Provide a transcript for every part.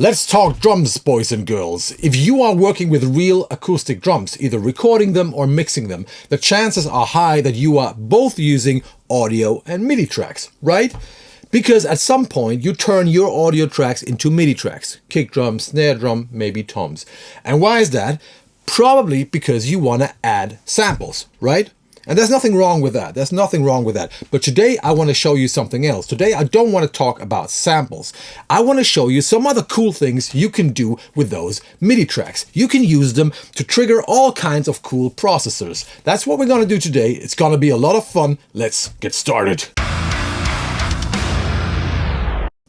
Let's talk drums, boys and girls. If you are working with real acoustic drums, either recording them or mixing them, the chances are high that you are both using audio and MIDI tracks, right? Because at some point you turn your audio tracks into MIDI tracks. Kick drum, snare drum, maybe toms. And why is that? Probably because you want to add samples, right? And there's nothing wrong with that. There's nothing wrong with that. But today I want to show you something else. Today I don't want to talk about samples. I want to show you some other cool things you can do with those MIDI tracks. You can use them to trigger all kinds of cool processors. That's what we're going to do today. It's going to be a lot of fun. Let's get started.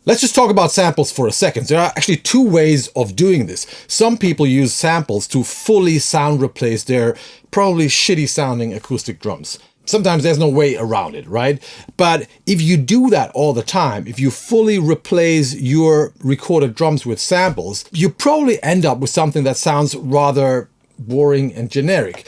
Let's just talk about samples for a second. There are actually two ways of doing this. Some people use samples to fully sound replace their probably shitty sounding acoustic drums. Sometimes there's no way around it, right? But if you do that all the time, if you fully replace your recorded drums with samples, you probably end up with something that sounds rather boring and generic.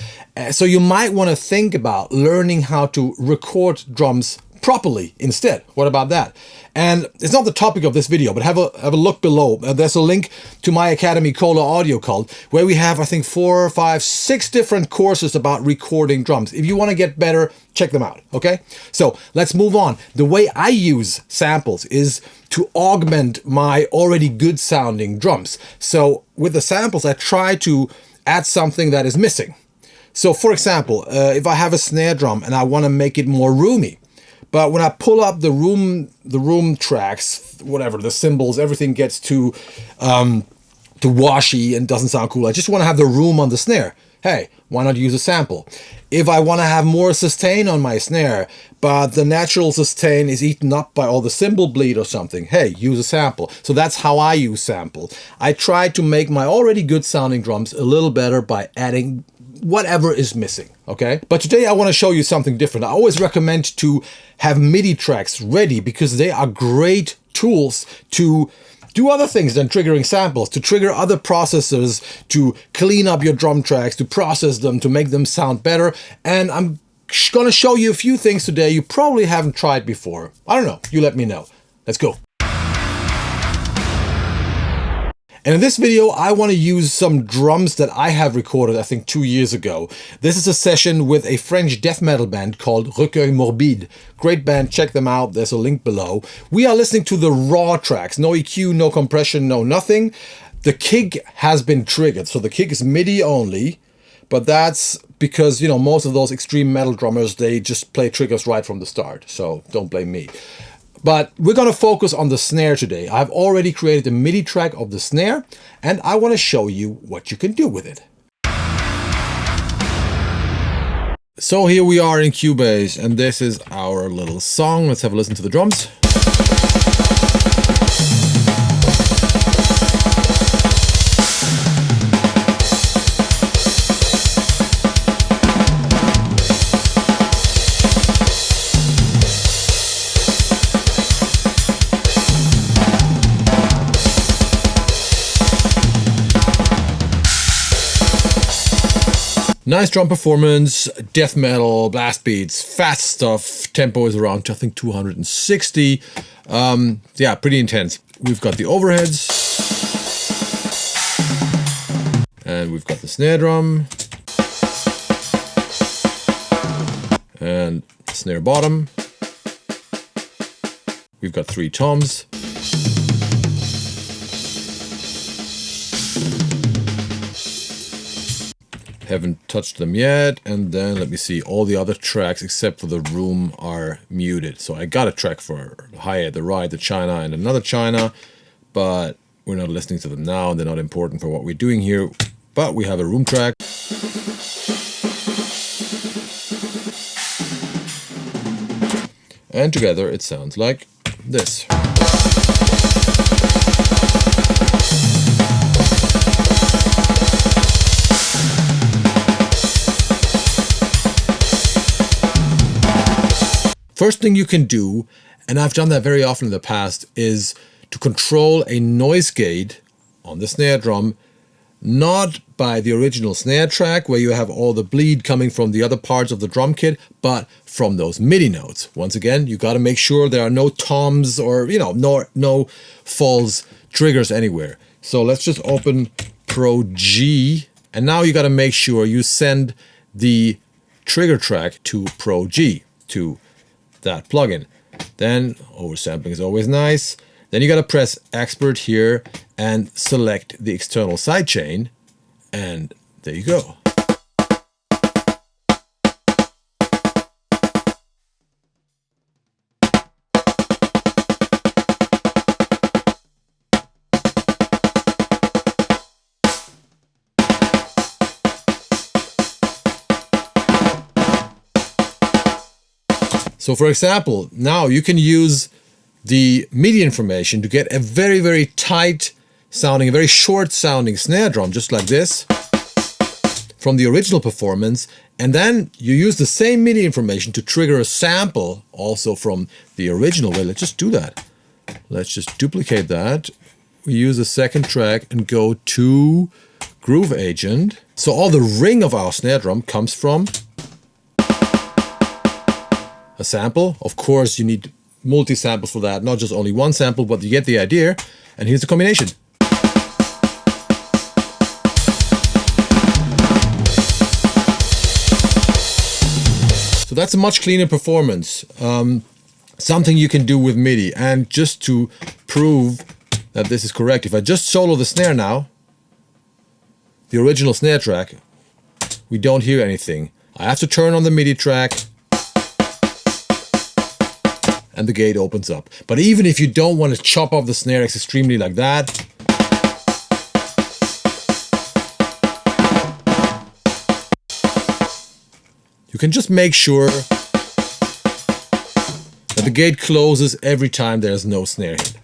So you might want to think about learning how to record drums properly instead. What about that? And it's not the topic of this video, but have a look below. There's a link to my academy, KOHLE Audio Cult, where we have, I think, 4, 5, 6 different courses about recording drums. If you want to get better, check them out, okay? So let's move on. The way I use samples is to augment my already good sounding drums. So with the samples, I try to add something that is missing. So for example, if I have a snare drum and I want to make it more roomy, but when I pull up the room tracks, whatever, the cymbals, everything gets too washy and doesn't sound cool. I just want to have the room on the snare. Hey, why not use a sample? If I want to have more sustain on my snare, but the natural sustain is eaten up by all the cymbal bleed or something, hey, use a sample. So that's how I use sample. I try to make my already good sounding drums a little better by adding whatever is missing, okay? But today I want to show you something different. I always recommend to have MIDI tracks ready because they are great tools to do other things than triggering samples, to trigger other processors, to clean up your drum tracks, to process them, to make them sound better. And I'm going to show you a few things today you probably haven't tried before. I don't know, you let me know. Let's go. And in this video, I want to use some drums that I have recorded, I think 2 years ago. This is a session with a French death metal band called RECUEIL MORBIDE. Great band, check them out, there's a link below. We are listening to the raw tracks, no EQ, no compression, no nothing. The kick has been triggered, so the kick is MIDI only, but that's because, you know, most of those extreme metal drummers, they just play triggers right from the start, so don't blame me. But we're going to focus on the snare today. I've already created a MIDI track of the snare, and I want to show you what you can do with it. So here we are in Cubase, and this is our little song. Let's have a listen to the drums. Nice drum performance, death metal, blast beats, fast stuff. Tempo is around, I think, 260. Yeah, pretty intense. We've got the overheads. And we've got the snare drum. And snare bottom. We've got 3 toms. Haven't touched them yet, and then let me see, all the other tracks except for the room are muted. So I got a track for the hi-hat, the ride, the China, and another China, but we're not listening to them now. They're not important for what we're doing here, but we have a room track. And together it sounds like this. First thing you can do, and I've done that very often in the past, is to control a noise gate on the snare drum, not by the original snare track where you have all the bleed coming from the other parts of the drum kit, but from those MIDI notes. Once again, you got to make sure there are no toms or, you know, no falls triggers anywhere. So let's just open Pro-G, and now you got to make sure you send the trigger track to Pro-G, to that plugin. Then oversampling is always nice. Then you got to press expert here and select the external sidechain, and there you go. So for example, now you can use the MIDI information to get a very, very tight sounding, a very short sounding snare drum, just like this, from the original performance. And then you use the same MIDI information to trigger a sample also from the original. Well, let's just do that. Let's just duplicate that. We use a second track and go to Groove Agent. So all the ring of our snare drum comes from a sample. Of course, you need multi-samples for that, not just only one sample, but you get the idea. And here's the combination. So that's a much cleaner performance. Something you can do with MIDI. And just to prove that this is correct, if I just solo the snare now, the original snare track, we don't hear anything. I have to turn on the MIDI track, and the gate opens up. But even if you don't want to chop off the snare extremely like that, you can just make sure that the gate closes every time there's no snare hit.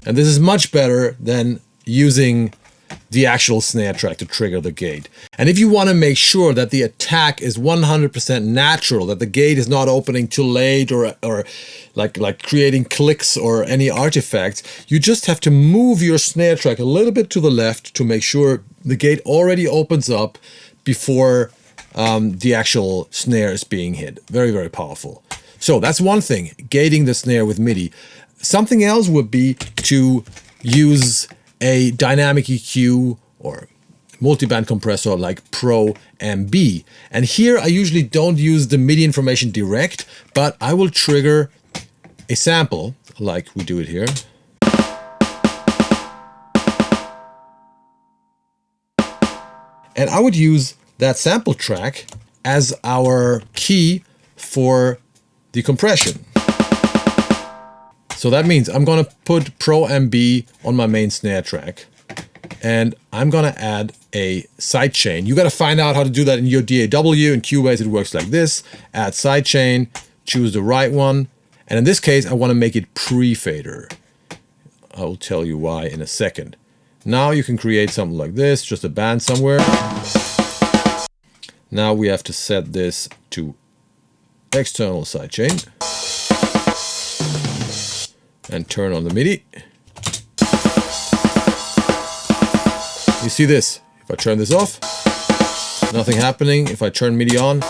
And this is much better than using the actual snare track to trigger the gate. And if you want to make sure that the attack is 100% natural, that the gate is not opening too late or like creating clicks or any artifacts, you just have to move your snare track a little bit to the left to make sure the gate already opens up before the actual snare is being hit. Very, very powerful. So that's one thing, gating the snare with MIDI. Something else would be to use a dynamic EQ or multiband compressor like Pro-Mb. And here I usually don't use the MIDI information direct, but I will trigger a sample like we do it here. And I would use that sample track as our key for the compression. So that means I'm gonna put Pro-Mb on my main snare track, and I'm gonna add a sidechain. You gotta find out how to do that in your DAW. In Cubase it works like this. Add sidechain, choose the right one, and in this case I wanna make it pre-fader. I will tell you why in a second. Now you can create something like this, just a band somewhere. Now we have to set this to external sidechain. And turn on the MIDI. You see this? If I turn this off, nothing happening. If I turn MIDI on,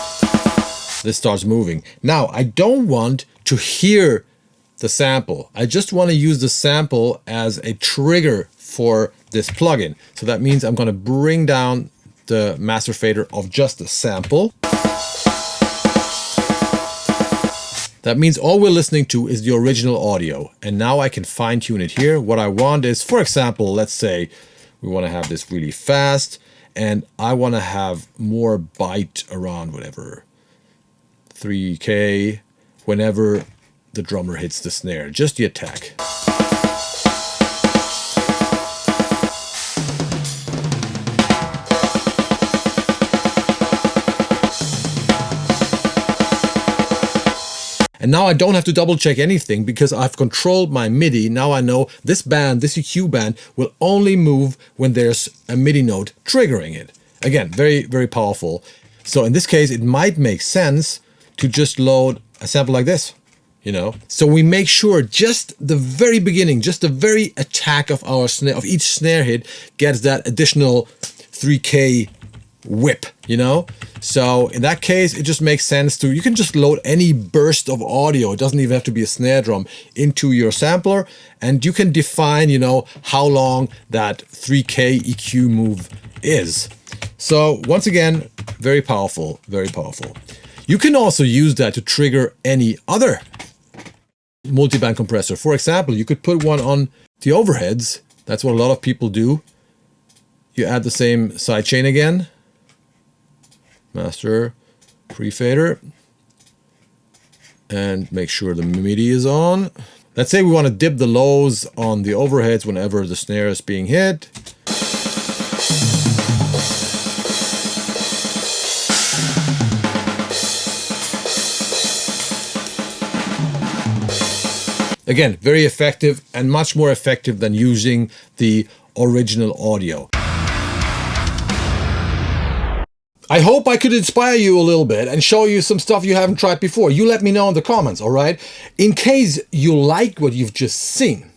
this starts moving. Now, I don't want to hear the sample. I just want to use the sample as a trigger for this plugin. So that means I'm going to bring down the master fader of just the sample. That means all we're listening to is the original audio. And now I can fine tune it here. What I want is, for example, let's say we want to have this really fast and I want to have more bite around whatever, 3K, whenever the drummer hits the snare, just the attack. And now I don't have to double check anything because I've controlled my MIDI. Now I know this band, this EQ band, will only move when there's a MIDI note triggering it. Again, very, very powerful. So in this case, it might make sense to just load a sample like this, you know? So we make sure just the very beginning, just the very attack of our snare, of each snare hit, gets that additional 3K whip, you know? So in that case, it just makes sense to, you can just load any burst of audio. It doesn't even have to be a snare drum into your sampler. And you can define, you know, how long that 3K EQ move is. So once again, very powerful, very powerful. You can also use that to trigger any other multiband compressor. For example, you could put one on the overheads. That's what a lot of people do. You add the same sidechain again. Master pre-fader. And make sure the MIDI is on. Let's say we want to dip the lows on the overheads whenever the snare is being hit. Again, very effective and much more effective than using the original audio. I hope I could inspire you a little bit and show you some stuff you haven't tried before. You let me know in the comments, all right? In case you like what you've just seen,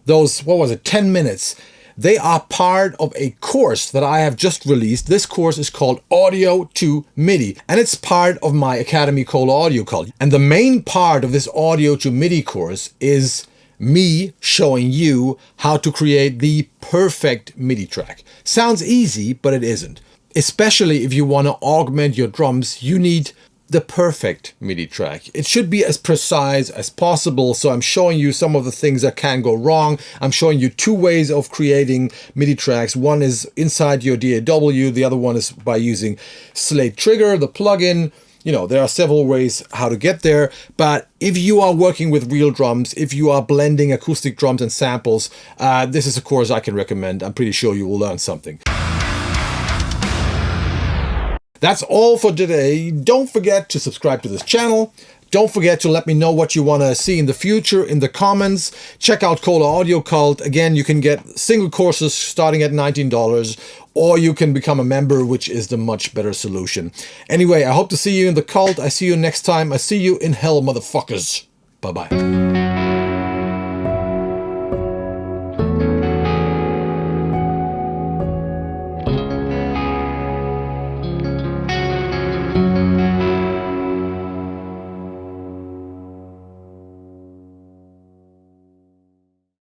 those, what was it, 10 minutes, they are part of a course that I have just released. This course is called Audio to MIDI, and it's part of my Academy KOHLE Audio Cult. And the main part of this Audio to MIDI course is me showing you how to create the perfect MIDI track. Sounds easy, but it isn't. Especially if you want to augment your drums, you need the perfect MIDI track. It should be as precise as possible. So I'm showing you some of the things that can go wrong. I'm showing you two ways of creating MIDI tracks. One is inside your DAW. The other one is by using Slate Trigger, the plugin. You know, there are several ways how to get there. But if you are working with real drums, if you are blending acoustic drums and samples, this is a course I can recommend. I'm pretty sure you will learn something. That's all for today. Don't forget to subscribe to this channel. Don't forget to let me know what you want to see in the future in the comments. Check out KOHLE Audio Cult. Again, you can get single courses starting at $19, or you can become a member, which is the much better solution. Anyway, I hope to see you in the cult. I see you next time. I see you in hell, motherfuckers. Bye-bye.